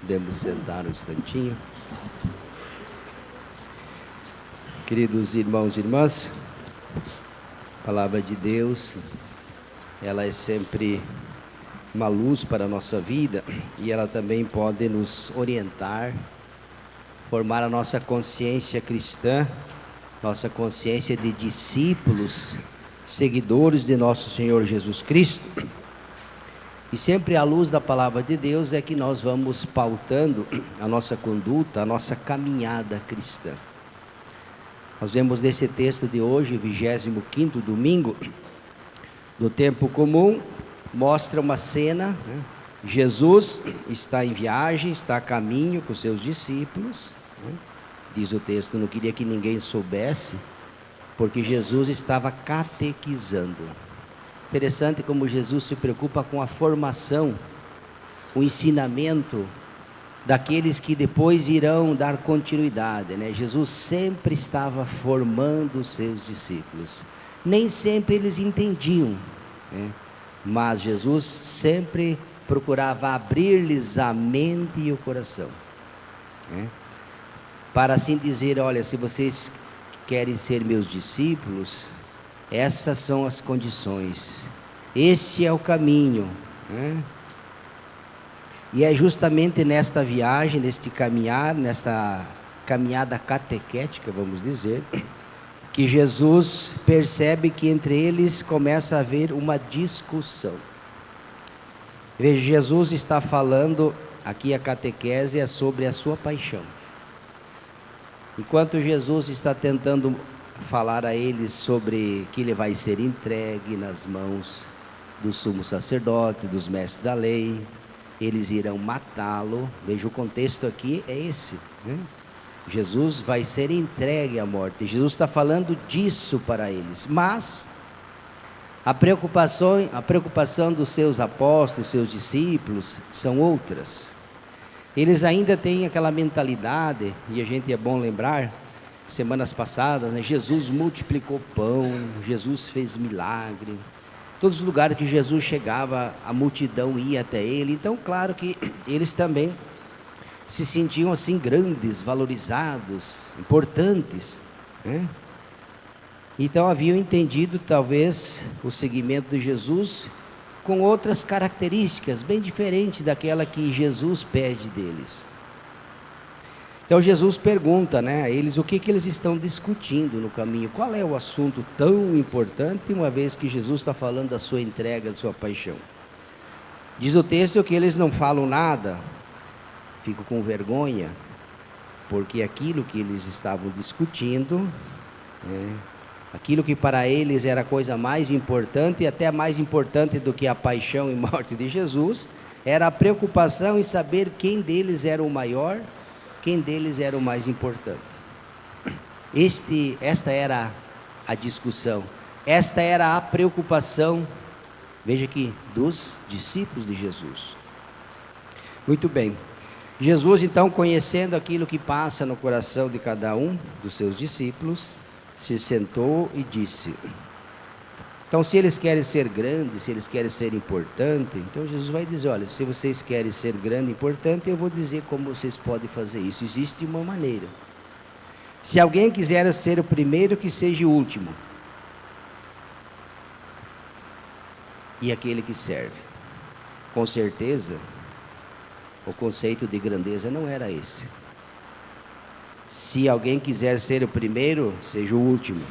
Podemos sentar um instantinho. Queridos irmãos e irmãs, a palavra de Deus, ela é sempre uma luz para a nossa vida e ela também pode nos orientar, formar a nossa consciência cristã, nossa consciência de discípulos, seguidores de nosso Senhor Jesus Cristo. E sempre à luz da palavra de Deus é que nós vamos pautando a nossa conduta, a nossa caminhada cristã. Nós vemos nesse texto de hoje, 25º domingo do tempo comum, mostra uma cena, né? Jesus está em viagem, está a caminho com seus discípulos, né? Diz o texto, não queria que ninguém soubesse, porque Jesus estava catequizando. Interessante como Jesus se preocupa com a formação, o ensinamento daqueles que depois irão dar continuidade, né? Jesus sempre estava formando os seus discípulos. Nem sempre eles entendiam, né? Mas Jesus sempre procurava abrir-lhes a mente e o coração, né? Para assim dizer, olha, se vocês querem ser meus discípulos, essas são as condições, esse é o caminho, né? E é justamente nesta viagem, nesta caminhada catequética, vamos dizer, que Jesus percebe que entre eles começa a haver uma discussão. Veja, Jesus está falando, aqui a catequese é sobre a sua paixão. Enquanto Jesus está tentando falar a eles sobre que ele vai ser entregue nas mãos do sumo sacerdote, dos mestres da lei, eles irão matá-lo. Veja, o contexto aqui é esse, né? Jesus vai ser entregue à morte. Jesus está falando disso para eles, mas a preocupação dos seus apóstolos, seus discípulos, são outras. Eles ainda têm aquela mentalidade, e a gente é bom lembrar, semanas passadas, né? Jesus multiplicou pão, Jesus fez milagre, todos os lugares que Jesus chegava, a multidão ia até ele. Então, claro que eles também se sentiam assim grandes, valorizados, importantes, né? Então haviam entendido talvez o seguimento de Jesus com outras características bem diferentes daquela que Jesus pede deles. Então Jesus pergunta, né, a eles o que eles estão discutindo no caminho, qual é o assunto tão importante, uma vez que Jesus está falando da sua entrega, da sua paixão. Diz o texto que eles não falam nada, ficam com vergonha, porque aquilo que eles estavam discutindo, né, aquilo que para eles era a coisa mais importante, e até mais importante do que a paixão e morte de Jesus, era a preocupação em saber quem deles era o maior, quem deles era o mais importante. Esta era a discussão, esta era a preocupação, veja aqui, dos discípulos de Jesus. Muito bem, Jesus então, conhecendo aquilo que passa no coração de cada um dos seus discípulos, se sentou e disse, então se eles querem ser grandes, se eles querem ser importantes, então Jesus vai dizer, olha, se vocês querem ser grande e importante, eu vou dizer como vocês podem fazer isso. Existe uma maneira. Se alguém quiser ser o primeiro, que seja o último, e aquele que serve. Com certeza, o conceito de grandeza não era esse. Se alguém quiser ser o primeiro, seja o último.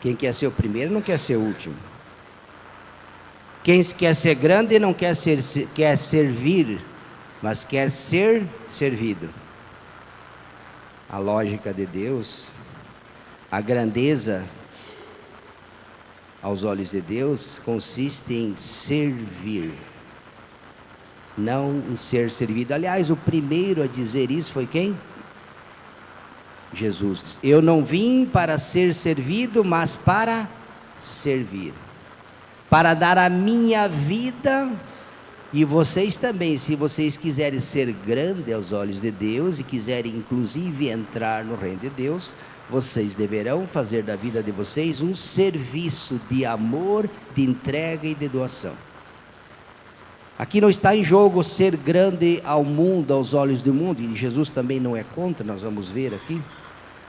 Quem quer ser o primeiro não quer ser o último. Quem quer ser grande não quer servir, mas quer ser servido. A lógica de Deus, a grandeza aos olhos de Deus consiste em servir, não em ser servido. Aliás, o primeiro a dizer isso foi quem? Jesus disse, eu não vim para ser servido, mas para servir, para dar a minha vida, e vocês também, se vocês quiserem ser grande aos olhos de Deus, e quiserem inclusive entrar no reino de Deus, vocês deverão fazer da vida de vocês um serviço de amor, de entrega e de doação. Aqui não está em jogo ser grande ao mundo, aos olhos do mundo, e Jesus também não é contra, nós vamos ver aqui,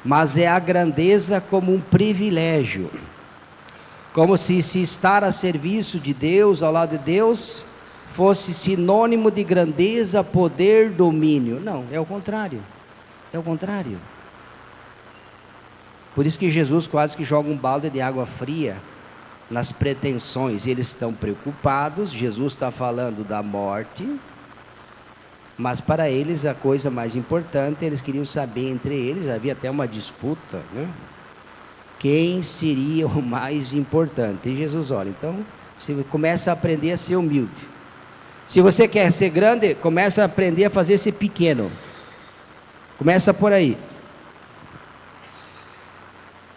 mas é a grandeza como um privilégio, como se estar a serviço de Deus, ao lado de Deus, fosse sinônimo de grandeza, poder, domínio. Não, é o contrário, é o contrário. Por isso que Jesus quase que joga um balde de água fria nas pretensões. Eles estão preocupados, Jesus está falando da morte, mas para eles a coisa mais importante, eles queriam saber entre eles, havia até uma disputa, né? Quem seria o mais importante? E Jesus, olha, então, você começa a aprender a ser humilde. Se você quer ser grande, começa a aprender a fazer ser pequeno. Começa por aí.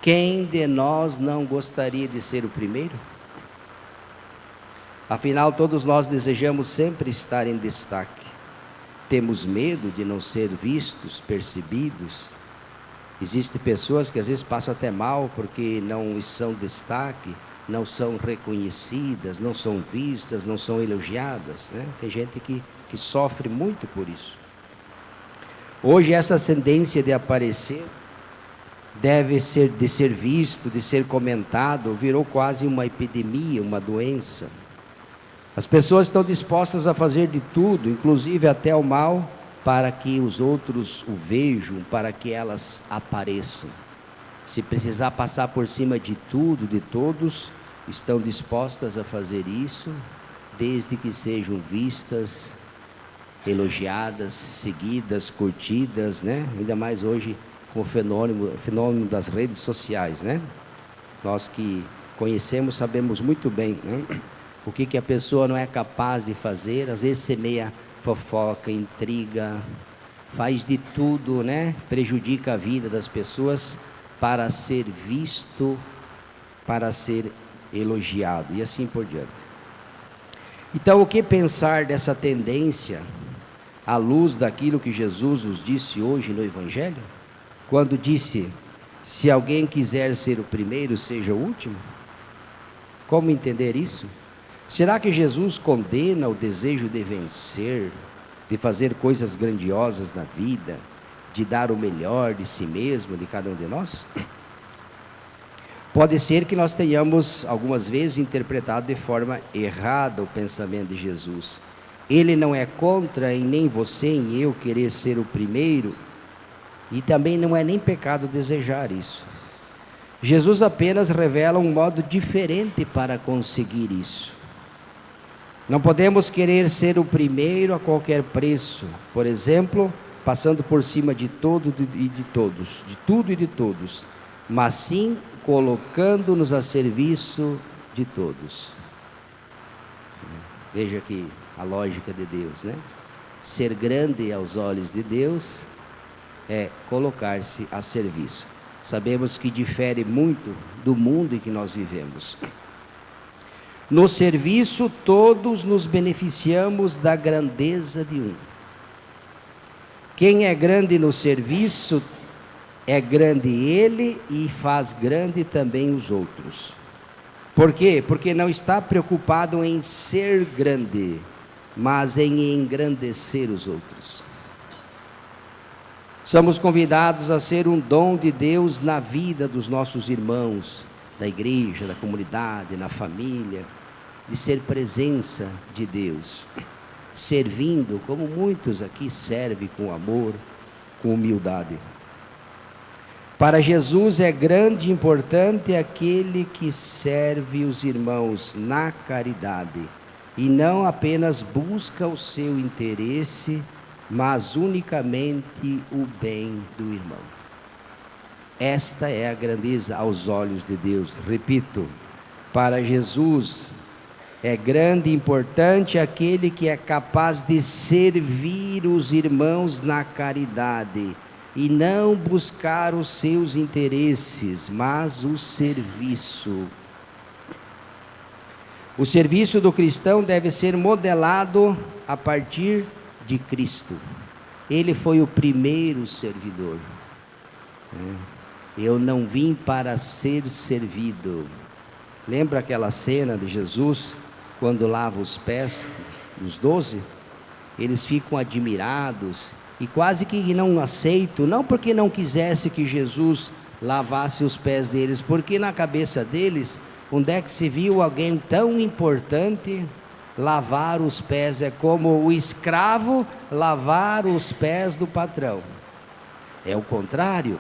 Quem de nós não gostaria de ser o primeiro? Afinal, todos nós desejamos sempre estar em destaque. Temos medo de não ser vistos, percebidos. Existem pessoas que às vezes passam até mal porque não são destaque, não são reconhecidas, não são vistas, não são elogiadas, né? Tem gente que sofre muito por isso. Hoje essa tendência de aparecer, de ser visto, de ser comentado, virou quase uma epidemia, uma doença. As pessoas estão dispostas a fazer de tudo, inclusive até o mal, para que os outros o vejam, para que elas apareçam. Se precisar passar por cima de tudo, de todos, estão dispostas a fazer isso, desde que sejam vistas, elogiadas, seguidas, curtidas, né? Ainda mais hoje com o fenômeno das redes sociais, né? Nós que conhecemos sabemos muito bem, né? O que a pessoa não é capaz de fazer. Às vezes semeia fofoca, intriga, faz de tudo, né? Prejudica a vida das pessoas para ser visto, para ser elogiado e assim por diante. Então, o que pensar dessa tendência à luz daquilo que Jesus nos disse hoje no Evangelho? Quando disse, se alguém quiser ser o primeiro, seja o último? Como entender isso? Será que Jesus condena o desejo de vencer, de fazer coisas grandiosas na vida, de dar o melhor de si mesmo, de cada um de nós? Pode ser que nós tenhamos, algumas vezes, interpretado de forma errada o pensamento de Jesus. Ele não é contra em nem você, em eu querer ser o primeiro, e também não é nem pecado desejar isso. Jesus apenas revela um modo diferente para conseguir isso. Não podemos querer ser o primeiro a qualquer preço, por exemplo, passando por cima de todo e de todos, de tudo e de todos, mas sim colocando-nos a serviço de todos. Veja aqui a lógica de Deus, né? Ser grande aos olhos de Deus é colocar-se a serviço. Sabemos que difere muito do mundo em que nós vivemos. No serviço, todos nos beneficiamos da grandeza de um. Quem é grande no serviço, é grande ele e faz grande também os outros. Por quê? Porque não está preocupado em ser grande, mas em engrandecer os outros. Somos convidados a ser um dom de Deus na vida dos nossos irmãos, da igreja, da comunidade, na família, de ser presença de Deus, servindo, como muitos aqui servem com amor, com humildade. Para Jesus é grande e importante aquele que serve os irmãos na caridade, e não apenas busca o seu interesse, mas unicamente o bem do irmão. Esta é a grandeza aos olhos de Deus. Repito, para Jesus é grande e importante aquele que é capaz de servir os irmãos na caridade e não buscar os seus interesses, mas o serviço. O serviço do cristão deve ser modelado a partir de Cristo. Ele foi o primeiro servidor. Eu não vim para ser servido. Lembra aquela cena de Jesus, quando lava os pés dos 12, eles ficam admirados e quase que não aceitam, não porque não quisesse que Jesus lavasse os pés deles, porque na cabeça deles, onde é que se viu alguém tão importante lavar os pés? É como o escravo lavar os pés do patrão. É o contrário.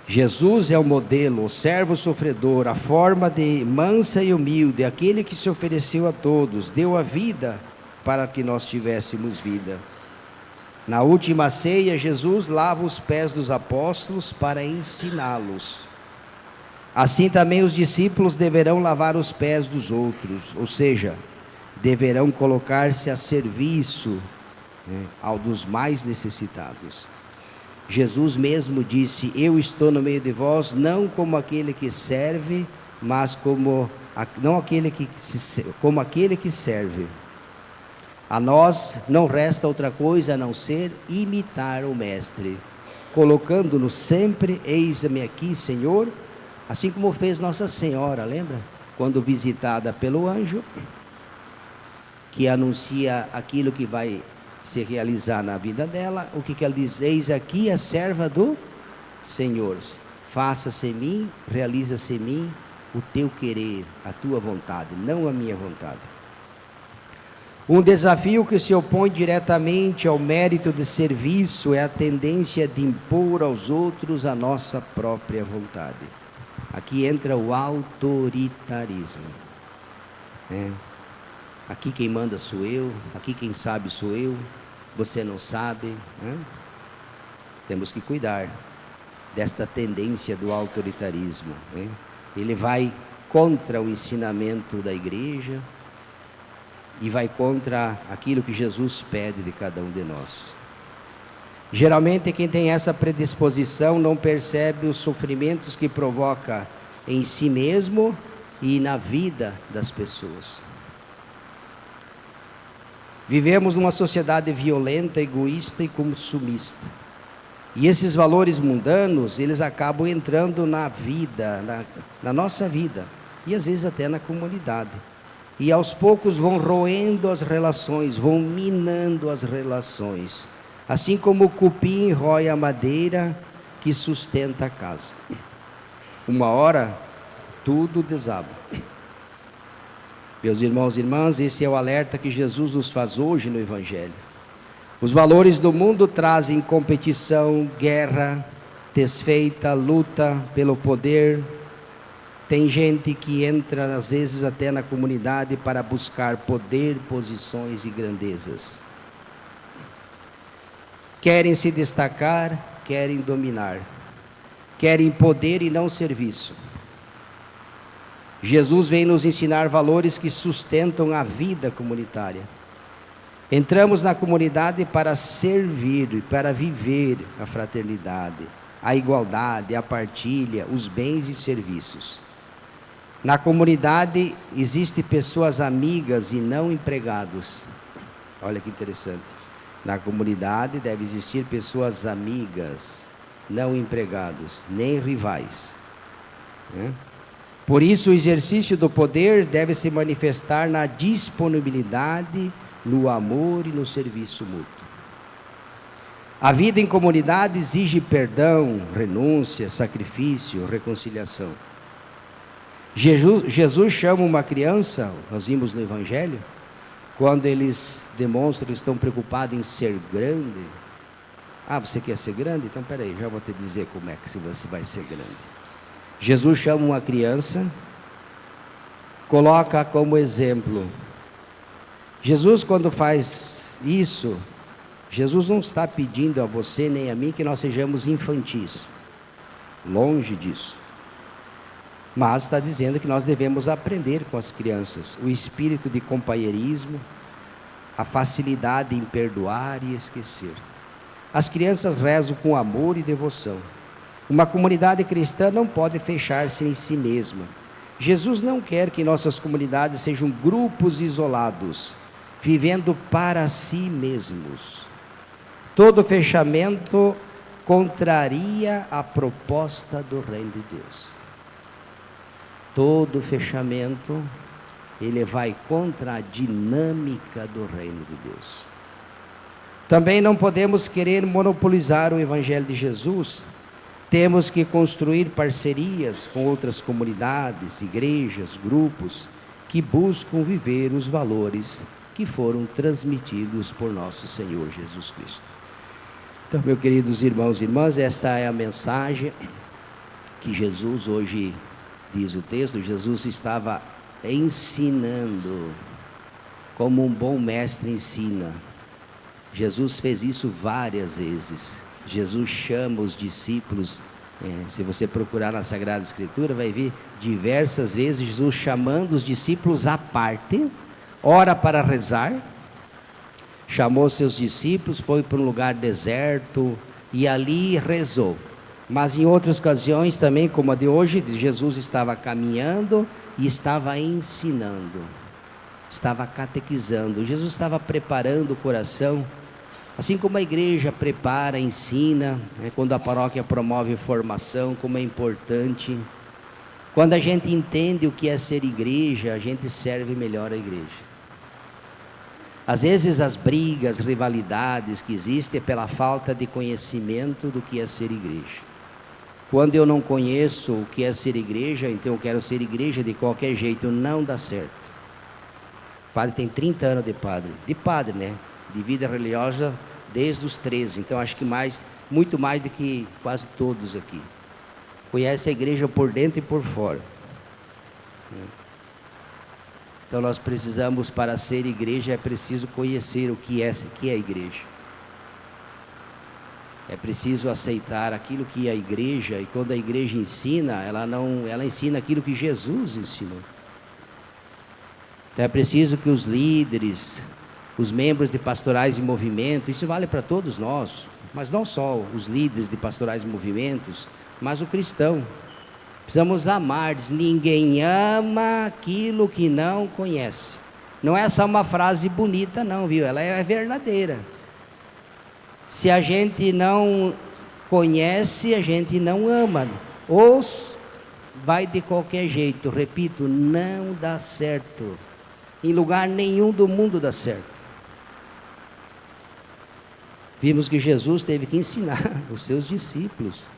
Jesus é o modelo, o servo sofredor, a forma de mansa e humilde, aquele que se ofereceu a todos, deu a vida para que nós tivéssemos vida. Na última ceia, Jesus lava os pés dos apóstolos para ensiná-los. Assim também os discípulos deverão lavar os pés dos outros, ou seja, deverão colocar-se a serviço, ao dos mais necessitados. Jesus mesmo disse: eu estou no meio de vós, não como aquele que serve, mas como aquele que serve. A nós não resta outra coisa a não ser imitar o Mestre, colocando-nos sempre: eis-me aqui, Senhor, assim como fez Nossa Senhora, lembra? Quando visitada pelo anjo, que anuncia aquilo que vai se realizar na vida dela, o que ela diz? Eis aqui a serva do Senhor, faça-se em mim, realiza-se em mim o teu querer, a tua vontade, não a minha vontade. Um desafio que se opõe diretamente ao mérito de serviço é a tendência de impor aos outros a nossa própria vontade. Aqui entra o autoritarismo. Aqui quem manda sou eu, aqui quem sabe sou eu, você não sabe. Temos que cuidar desta tendência do autoritarismo. Ele vai contra o ensinamento da igreja e vai contra aquilo que Jesus pede de cada um de nós. Geralmente quem tem essa predisposição não percebe os sofrimentos que provoca em si mesmo e na vida das pessoas. Vivemos numa sociedade violenta, egoísta e consumista. E esses valores mundanos, eles acabam entrando na vida, na nossa vida, e às vezes até na comunidade. E aos poucos vão roendo as relações, vão minando as relações. Assim como o cupim rói a madeira que sustenta a casa. Uma hora, tudo desaba. Meus irmãos e irmãs, esse é o alerta que Jesus nos faz hoje no Evangelho. Os valores do mundo trazem competição, guerra, desfeita, luta pelo poder. Tem gente que entra às vezes até na comunidade para buscar poder, posições e grandezas. Querem se destacar, querem dominar. Querem poder e não serviço. Jesus vem nos ensinar valores que sustentam a vida comunitária. Entramos na comunidade para servir, para viver a fraternidade, a igualdade, a partilha, os bens e serviços. Na comunidade existem pessoas amigas e não empregados. Olha que interessante. Na comunidade deve existir pessoas amigas, não empregados, nem rivais. Por isso, o exercício do poder deve se manifestar na disponibilidade, no amor e no serviço mútuo. A vida em comunidade exige perdão, renúncia, sacrifício, reconciliação. Jesus chama uma criança, nós vimos no Evangelho, quando eles demonstram que estão preocupados em ser grande. Você quer ser grande? Então peraí, já vou te dizer como é que você vai ser grande. Jesus chama uma criança, coloca como exemplo. Jesus, quando faz isso, Jesus não está pedindo a você nem a mim que nós sejamos infantis. Longe disso. Mas está dizendo que nós devemos aprender com as crianças o espírito de companheirismo, a facilidade em perdoar e esquecer. As crianças rezam com amor e devoção. Uma comunidade cristã não pode fechar-se em si mesma. Jesus não quer que nossas comunidades sejam grupos isolados, vivendo para si mesmos. Todo fechamento contraria a proposta do reino de Deus. Todo fechamento, ele vai contra a dinâmica do reino de Deus. Também não podemos querer monopolizar o Evangelho de Jesus. Temos que construir parcerias com outras comunidades, igrejas, grupos, que buscam viver os valores que foram transmitidos por nosso Senhor Jesus Cristo. Então, meus queridos irmãos e irmãs, esta é a mensagem que Jesus hoje, diz o texto, Jesus estava ensinando, como um bom mestre ensina. Jesus fez isso várias vezes. Jesus chama os discípulos, se você procurar na Sagrada Escritura, vai ver diversas vezes Jesus chamando os discípulos à parte, ora para rezar, chamou seus discípulos, foi para um lugar deserto e ali rezou. Mas em outras ocasiões também, como a de hoje, Jesus estava caminhando e estava ensinando, estava catequizando. Jesus estava preparando o coração, assim como a igreja prepara, ensina, quando a paróquia promove formação, como é importante. Quando a gente entende o que é ser igreja, a gente serve melhor a igreja. Às vezes as brigas, rivalidades que existem é pela falta de conhecimento do que é ser igreja. Quando eu não conheço o que é ser igreja, então eu quero ser igreja de qualquer jeito, não dá certo. O padre tem 30 anos de padre, né? De vida religiosa desde os 13, então acho que muito mais do que quase todos aqui. Conhece a igreja por dentro e por fora. Então nós precisamos, para ser igreja, é preciso conhecer o que é a igreja. É preciso aceitar aquilo que a igreja, e quando a igreja ensina, ela ensina aquilo que Jesus ensinou. Então é preciso que os líderes, os membros de pastorais e movimentos, isso vale para todos nós, mas não só os líderes de pastorais e movimentos, mas o cristão. Precisamos amar, ninguém ama aquilo que não conhece. Não é só uma frase bonita não, viu? Ela é verdadeira. Se a gente não conhece, a gente não ama. Ou vai de qualquer jeito, repito, não dá certo. Em lugar nenhum do mundo dá certo. Vimos que Jesus teve que ensinar os seus discípulos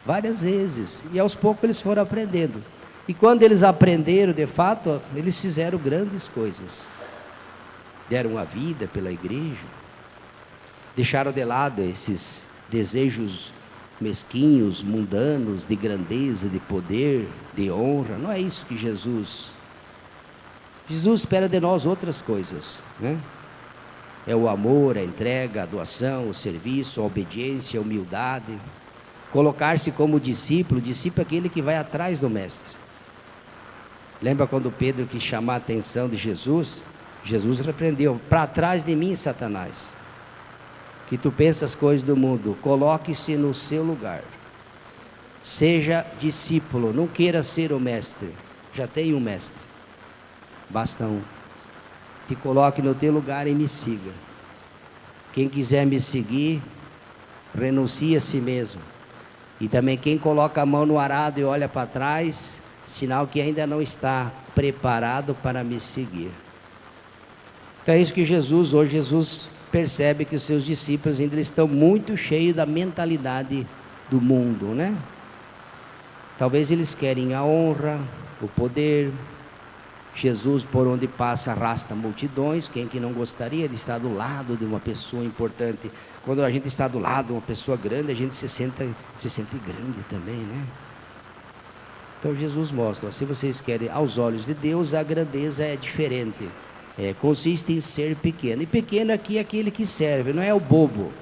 várias vezes, e aos poucos eles foram aprendendo. E quando eles aprenderam, de fato, eles fizeram grandes coisas. Deram a vida pela igreja, deixaram de lado esses desejos mesquinhos, mundanos, de grandeza, de poder, de honra. Não é isso que Jesus espera de nós outras coisas, né? É o amor, a entrega, a doação, o serviço, a obediência, a humildade. Colocar-se como discípulo é aquele que vai atrás do mestre. Lembra quando Pedro quis chamar a atenção de Jesus? Jesus repreendeu: para trás de mim, Satanás, que tu pensas coisas do mundo, coloque-se no seu lugar, seja discípulo, não queira ser o mestre, já tem um mestre, basta um. Te coloque no teu lugar e me siga. Quem quiser me seguir, renuncie a si mesmo. E também quem coloca a mão no arado e olha para trás, sinal que ainda não está preparado para me seguir. Então é isso que hoje Jesus percebe que os seus discípulos ainda estão muito cheios da mentalidade do mundo, né? Talvez eles querem a honra, o poder. Jesus, por onde passa, arrasta multidões. Quem que não gostaria de estar do lado de uma pessoa importante? Quando a gente está do lado de uma pessoa grande, a gente se sente grande também, né? Então Jesus mostra, se vocês querem, aos olhos de Deus, a grandeza é diferente. Consiste em ser pequeno. E pequeno aqui é aquele que serve, não é o bobo.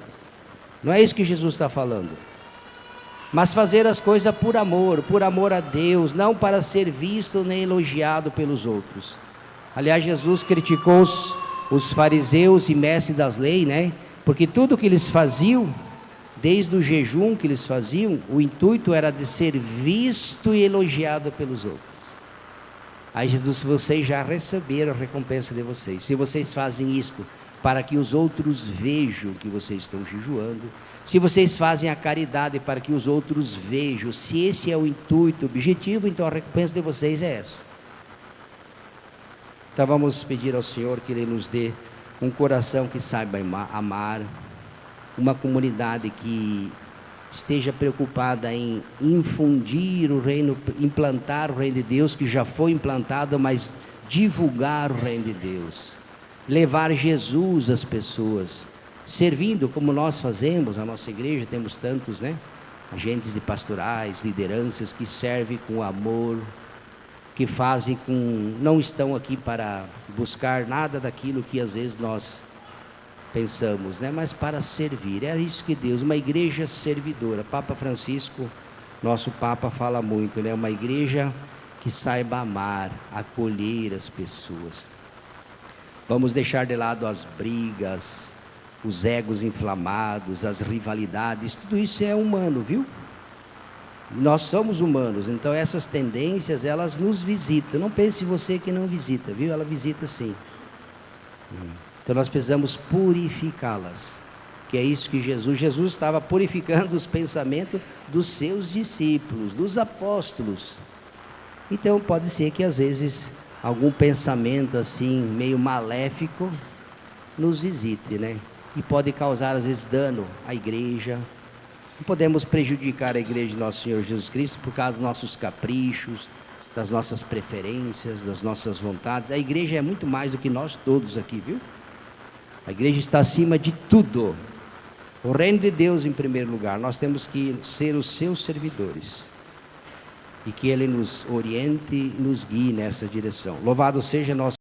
Não é isso que Jesus está falando. Mas fazer as coisas por amor a Deus, não para ser visto nem elogiado pelos outros. Aliás, Jesus criticou os fariseus e mestres das leis, né? Porque tudo que eles faziam, desde o jejum que eles faziam, o intuito era de ser visto e elogiado pelos outros. Aí Jesus, vocês já receberam a recompensa de vocês. Se vocês fazem isto para que os outros vejam que vocês estão jejuando. Se vocês fazem a caridade para que os outros vejam, se esse é o intuito, o objetivo, então a recompensa de vocês é essa. Então vamos pedir ao Senhor que Ele nos dê um coração que saiba amar, uma comunidade que esteja preocupada em infundir o reino, implantar o reino de Deus, que já foi implantado, mas divulgar o reino de Deus, levar Jesus às pessoas, servindo como nós fazemos, a nossa igreja, temos tantos, né? Agentes de pastorais, lideranças que servem com amor, que fazem não estão aqui para buscar nada daquilo que às vezes nós pensamos, né? Mas para servir. É isso que Deus, uma igreja servidora. Papa Francisco, nosso Papa, fala muito, né? Uma igreja que saiba amar, acolher as pessoas. Vamos deixar de lado as brigas, os egos inflamados, as rivalidades, tudo isso é humano, viu? Nós somos humanos, então essas tendências, elas nos visitam. Não pense você que não visita, viu? Ela visita sim. Então nós precisamos purificá-las, que é isso que Jesus estava purificando os pensamentos dos seus discípulos, dos apóstolos. Então pode ser que às vezes algum pensamento assim, meio maléfico, nos visite, né? E pode causar às vezes dano à igreja. Não podemos prejudicar a igreja de nosso Senhor Jesus Cristo por causa dos nossos caprichos, das nossas preferências, das nossas vontades. A igreja é muito mais do que nós todos aqui, viu? A igreja está acima de tudo. O reino de Deus em primeiro lugar. Nós temos que ser os seus servidores. E que Ele nos oriente e nos guie nessa direção. Louvado seja nosso